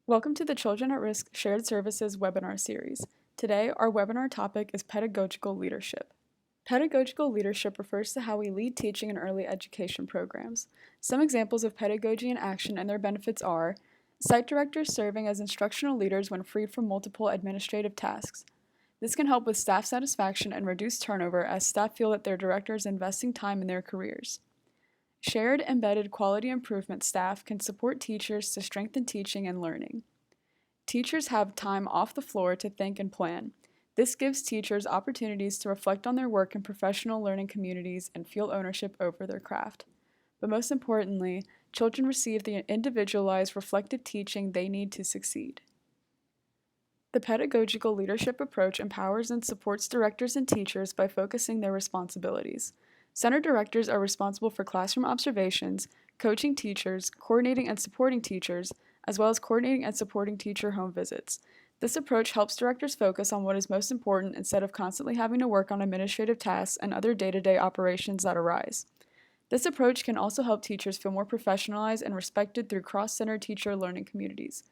Welcome to the Children at Risk Shared Services webinar series. Today, our webinar topic is pedagogical leadership. Pedagogical leadership refers to how we lead teaching and early education programs. Some examples of pedagogy in action and their benefits are site directors serving as instructional leaders when freed from multiple administrative tasks. This can help with staff satisfaction and reduce turnover as staff feel that their director is investing time in their careers. Shared embedded quality improvement staff can support teachers to strengthen teaching and learning. Teachers have time off the floor to think and plan. This gives teachers opportunities to reflect on their work in professional learning communities and feel ownership over their craft. But most importantly, children receive the individualized, reflective teaching they need to succeed. The pedagogical leadership approach empowers and supports directors and teachers by focusing their responsibilities. Center directors are responsible for classroom observations, coaching teachers, coordinating and supporting teachers, as well as coordinating and supporting teacher home visits. This approach helps directors focus on what is most important instead of constantly having to work on administrative tasks and other day-to-day operations that arise. This approach can also help teachers feel more professionalized and respected through cross-center teacher learning communities.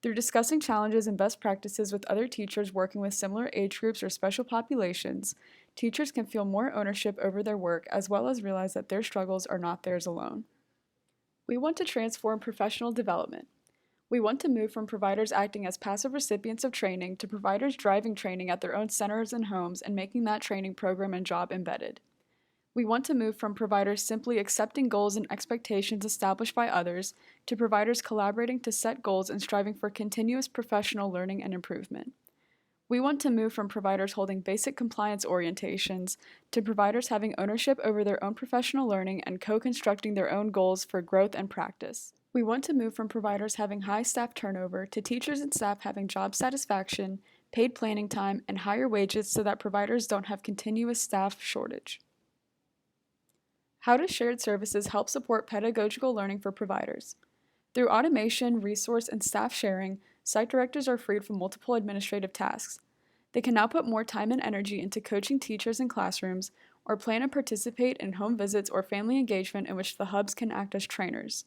Through discussing challenges and best practices with other teachers working with similar age groups or special populations, teachers can feel more ownership over their work as well as realize that their struggles are not theirs alone. We want to transform professional development. We want to move from providers acting as passive recipients of training to providers driving training at their own centers and homes and making that training program and job embedded. We want to move from providers simply accepting goals and expectations established by others to providers collaborating to set goals and striving for continuous professional learning and improvement. We want to move from providers holding basic compliance orientations to providers having ownership over their own professional learning and co-constructing their own goals for growth and practice. We want to move from providers having high staff turnover to teachers and staff having job satisfaction, paid planning time, and higher wages so that providers don't have continuous staff shortage. How does shared services help support pedagogical learning for providers? Through automation, resource, and staff sharing, site directors are freed from multiple administrative tasks. They can now put more time and energy into coaching teachers in classrooms or plan and participate in home visits or family engagement in which the hubs can act as trainers.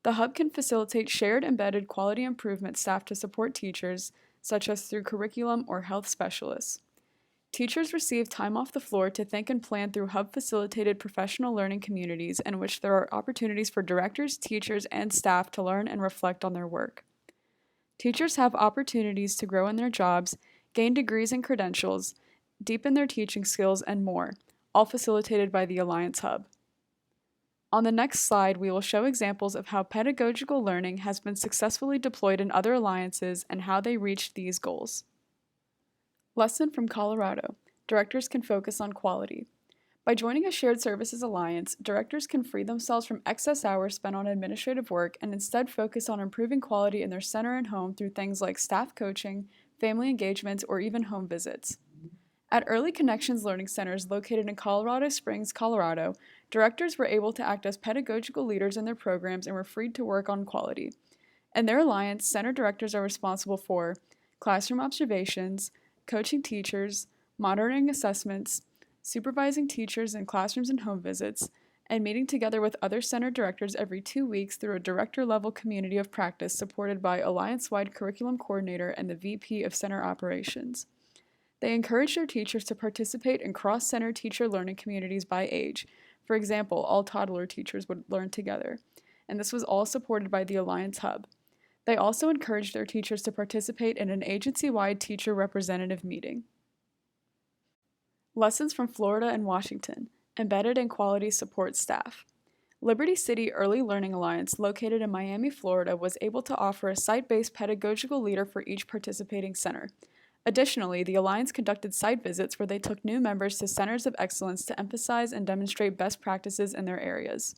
The hub can facilitate shared embedded quality improvement staff to support teachers, such as through curriculum or health specialists. Teachers receive time off the floor to think and plan through hub-facilitated professional learning communities in which there are opportunities for directors, teachers, and staff to learn and reflect on their work. Teachers have opportunities to grow in their jobs, gain degrees and credentials, deepen their teaching skills, and more, all facilitated by the Alliance Hub. On the next slide, we will show examples of how pedagogical learning has been successfully deployed in other alliances and how they reached these goals. Lesson from Colorado. Directors can focus on quality. By joining a shared services alliance, directors can free themselves from excess hours spent on administrative work and instead focus on improving quality in their center and home through things like staff coaching, family engagements, or even home visits. At Early Connections Learning Centers located in Colorado Springs, Colorado, directors were able to act as pedagogical leaders in their programs and were freed to work on quality. In their alliance, center directors are responsible for classroom observations, coaching teachers, monitoring assessments, supervising teachers in classrooms and home visits, and meeting together with other center directors every 2 weeks through a director-level community of practice supported by Alliance-wide Curriculum Coordinator and the VP of Center Operations. They encourage their teachers to participate in cross-center teacher learning communities by age. For example, all toddler teachers would learn together, and this was all supported by the Alliance Hub. They also encouraged their teachers to participate in an agency-wide teacher representative meeting. Lessons from Florida and Washington. Embedded and quality support staff. Liberty City Early Learning Alliance, located in Miami, Florida, was able to offer a site-based pedagogical leader for each participating center. Additionally, the Alliance conducted site visits where they took new members to centers of excellence to emphasize and demonstrate best practices in their areas.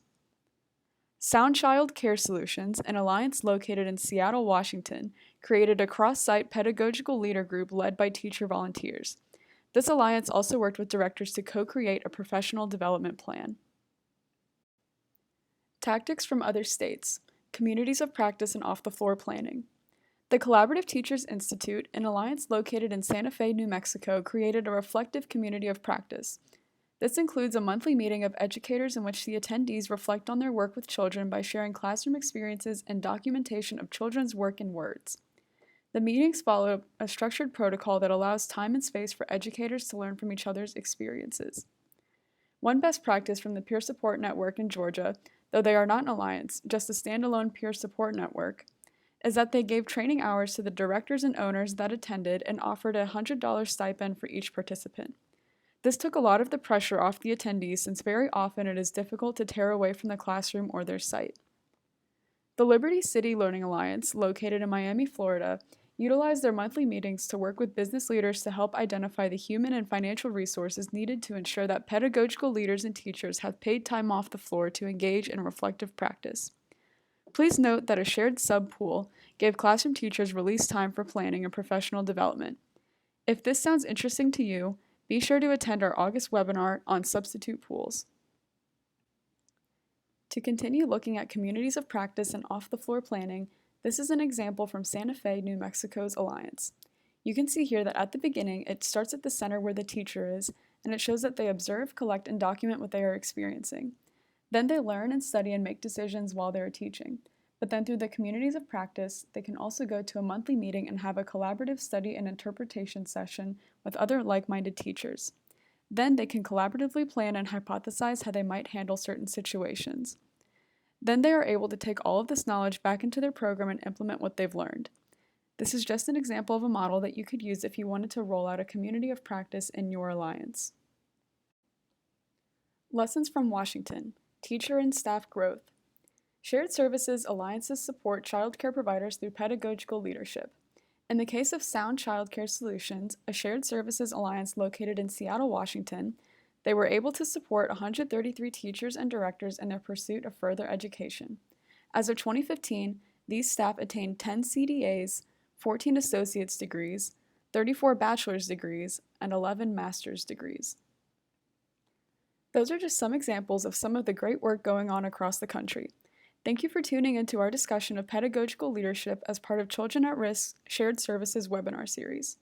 Sound Child Care Solutions, an alliance located in Seattle, Washington, created a cross-site pedagogical leader group led by teacher volunteers. This alliance also worked with directors to co-create a professional development plan. Tactics from other states, communities of practice and off-the-floor planning. The Collaborative Teachers Institute, an alliance located in Santa Fe, New Mexico, created a reflective community of practice. This includes a monthly meeting of educators in which the attendees reflect on their work with children by sharing classroom experiences and documentation of children's work in words. The meetings follow a structured protocol that allows time and space for educators to learn from each other's experiences. One best practice from the Peer Support Network in Georgia, though they are not an alliance, just a standalone peer support network, is that they gave training hours to the directors and owners that attended and offered a $100 stipend for each participant. This took a lot of the pressure off the attendees since very often it is difficult to tear away from the classroom or their site. The Liberty City Learning Alliance, located in Miami, Florida, utilized their monthly meetings to work with business leaders to help identify the human and financial resources needed to ensure that pedagogical leaders and teachers have paid time off the floor to engage in reflective practice. Please note that a shared sub-pool gave classroom teachers release time for planning and professional development. If this sounds interesting to you, be sure to attend our August webinar on substitute pools. To continue looking at communities of practice and off-the-floor planning, this is an example from Santa Fe, New Mexico's Alliance. You can see here that at the beginning, it starts at the center where the teacher is, and it shows that they observe, collect, and document what they are experiencing. Then they learn and study and make decisions while they are teaching. But then through the communities of practice, they can also go to a monthly meeting and have a collaborative study and interpretation session with other like-minded teachers. Then they can collaboratively plan and hypothesize how they might handle certain situations. Then they are able to take all of this knowledge back into their program and implement what they've learned. This is just an example of a model that you could use if you wanted to roll out a community of practice in your alliance. Lessons from Washington: Teacher and Staff Growth. Shared Services Alliances support childcare providers through pedagogical leadership. In the case of Sound Childcare Solutions, a shared services alliance located in Seattle, Washington, they were able to support 133 teachers and directors in their pursuit of further education. As of 2015, these staff attained 10 CDAs, 14 associate's degrees, 34 bachelor's degrees, and 11 master's degrees. Those are just some examples of some of the great work going on across the country. Thank you for tuning into our discussion of pedagogical leadership as part of Children at Risk's Shared Services webinar series.